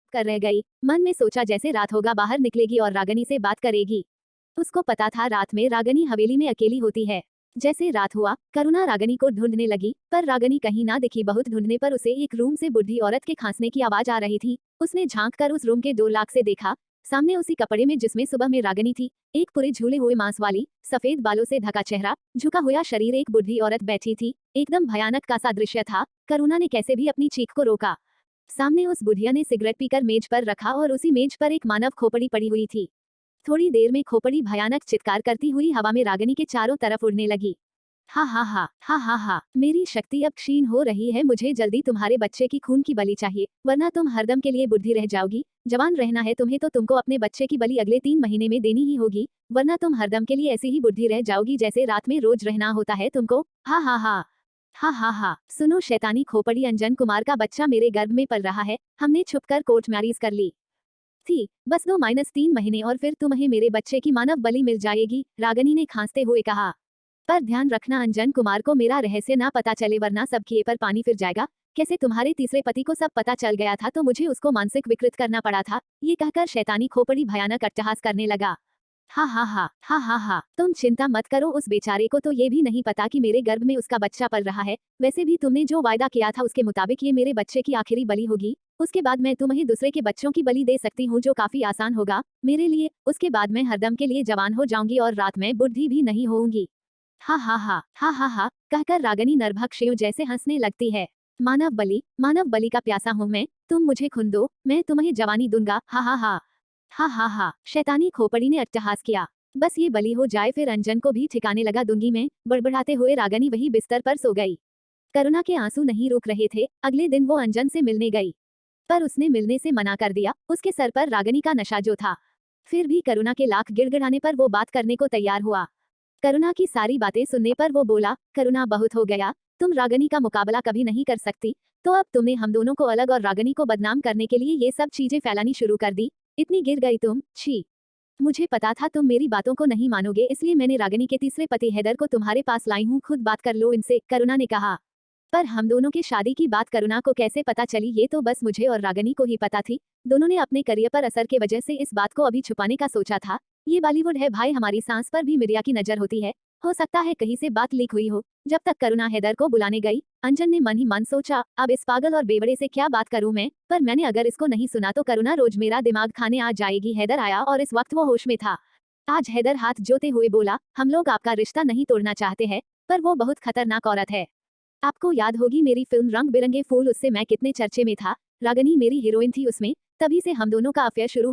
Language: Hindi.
कर रह गई। मन में सोचा जैसे रात होगा बाहर निकलेगी और रागनी से बात करेगी। उसको पता था रात में रागनी हवेली में अकेली होती है। जैसे रात हुआ, करुणा रागनी को ढूंढने लगी, पर रागनी कहीं ना दिखी। बहुत ढूंढने पर उसे एक रूम से बुढ़ी औरत के खांसने की आवाज आ रही थी। उसने झांक कर उस रूम के डोर लाक से देखा। सामने उसी कपड़े में जिसमें सुबह में रागनी थी, एक पूरे झूले हुए मांस वाली, सफेद बालों से ढका चेहरा, झुका हुआ शरीर, एक बुढ़ी औरत बैठी थी। एकदम भयानक का सा दृश्य था। करुणा ने कैसे भी अपनी चीख को रोका। सामने उस बुढ़िया ने सिगरेट पीकर मेज पर रखा और उसी मेज पर एक मानव खोपड़ी पड़ी हुई थी। थोड़ी देर में खोपड़ी भयानक चित्कार करती हुई हवा में रागनी के चारों तरफ उड़ने लगी। हा हा हा हा हा हा, मेरी शक्ति अब क्षीण हो रही है। मुझे जल्दी तुम्हारे बच्चे की खून की बलि चाहिए, वरना तुम हरदम के लिए बुढ़ी रह जाओगी। जवान रहना है तुम्हें तो तुमको अपने बच्चे की बलि अगले 3 महीने में देनी ही होगी, वरना तुम हरदम के लिए ऐसी ही बुढ़ी रह जाओगी जैसे रात में रोज रहना होता है तुमको। हा हा हा हा हा हा, सुनो शैतानी खोपड़ी, अंजन कुमार का बच्चा मेरे गर्भ में पल रहा है। हमने छुपकर कोर्ट मैरिज कर ली थी। बस 2-3 महीने और फिर तुम्हें मेरे बच्चे की मानव बलि मिल जाएगी, रागनी ने खांसते हुए कहा। पर ध्यान रखना अंजन कुमार को मेरा रहस्य ना पता चले, वरना सब किए पर पानी फिर जाएगा। कैसे तुम्हारे तीसरे पति को सब पता चल गया था तो मुझे उसको मानसिक विकृत करना पड़ा था। ये कहकर शैतानी खोपड़ी भयानक अट्टहास करने लगा। हा हा हा हा हा हा, तुम चिंता मत करो, उस बेचारे को तो ये भी नहीं पता कि मेरे गर्भ में उसका बच्चा पल रहा है। वैसे भी तुमने जो वायदा किया था उसके मुताबिक ये मेरे बच्चे की आखिरी बलि होगी। उसके बाद मैं तुम्हें दूसरे के बच्चों की बलि दे सकती हूँ, जो काफी आसान होगा मेरे लिए। उसके बाद मैं हरदम के लिए जवान हो जाऊंगी और रात में बुढ़ी भी नहीं होऊंगी। हा हा हा हा हा हा, कहकर रागनी नरभक्ष शिव जैसे हंसने लगती है। मानव बलि का प्यासा हूँ मैं, तुम मुझे खून दो, मैं तुम्हें जवानी दूंगा। हा हा हा हा हा हा, शैतानी खोपड़ी ने अट्टहास किया। बस ये बलि हो जाए फिर अंजन को भी ठिकाने लगा दूंगी मैं, बड़बड़ाते हुए रागनी वही बिस्तर पर सो गई। करुणा के आंसू नहीं रुक रहे थे। अगले दिन वो अंजन से मिलने गई, पर उसने मिलने से मना कर दिया। उसके सर पर रागनी का नशा जो था, फिर भी करुणा के लाख गिड़गिड़ाने पर वो बात करने को तैयार हुआ। करुणा की सारी बातें सुनने पर वो बोला, करुणा बहुत हो गया, तुम रागनी का मुकाबला कभी नहीं कर सकती, तो अब तुमने हम दोनों को अलग और रागनी को बदनाम करने के लिए ये सब चीजें फैलानी शुरू कर दी। इतनी गिर गई तुम, छी। मुझे पता था तुम मेरी बातों को नहीं मानोगे, इसलिए मैंने रागनी के तीसरे पति हैदर को तुम्हारे पास लाई हूँ, खुद बात कर लो इनसे, करुणा ने कहा। पर हम दोनों की शादी की बात करुणा को कैसे पता चली, ये तो बस मुझे और रागनी को ही पता थी। दोनों ने अपने करियर पर असर के वजह से इस बात को अभी छुपाने का सोचा था। ये बॉलीवुड है भाई, हमारी सांस पर भी मीडिया की नजर होती है, हो सकता है कहीं से बात लीक हुई हो। जब तक करुणा हैदर को बुलाने गई, अंजन ने मन ही मन सोचा, अब इस पागल और बेवड़े से क्या बात करूं मैं, पर मैंने अगर इसको नहीं सुना तो करुणा रोज मेरा दिमाग खाने आ जाएगी। हैदर आया और इस वक्त वो होश में था। आज हैदर हाथ जोते हुए बोला, हम लोग आपका रिश्ता नहीं तोड़ना चाहते हैं, पर वो बहुत खतरनाक औरत है। आपको याद होगी मेरी फिल्म रंग बिरंगे फूल, उससे मैं कितने चर्चे में था। रागनी मेरी हीरोइन थी उसमें, तभी से हम दोनों का अफेयर शुरू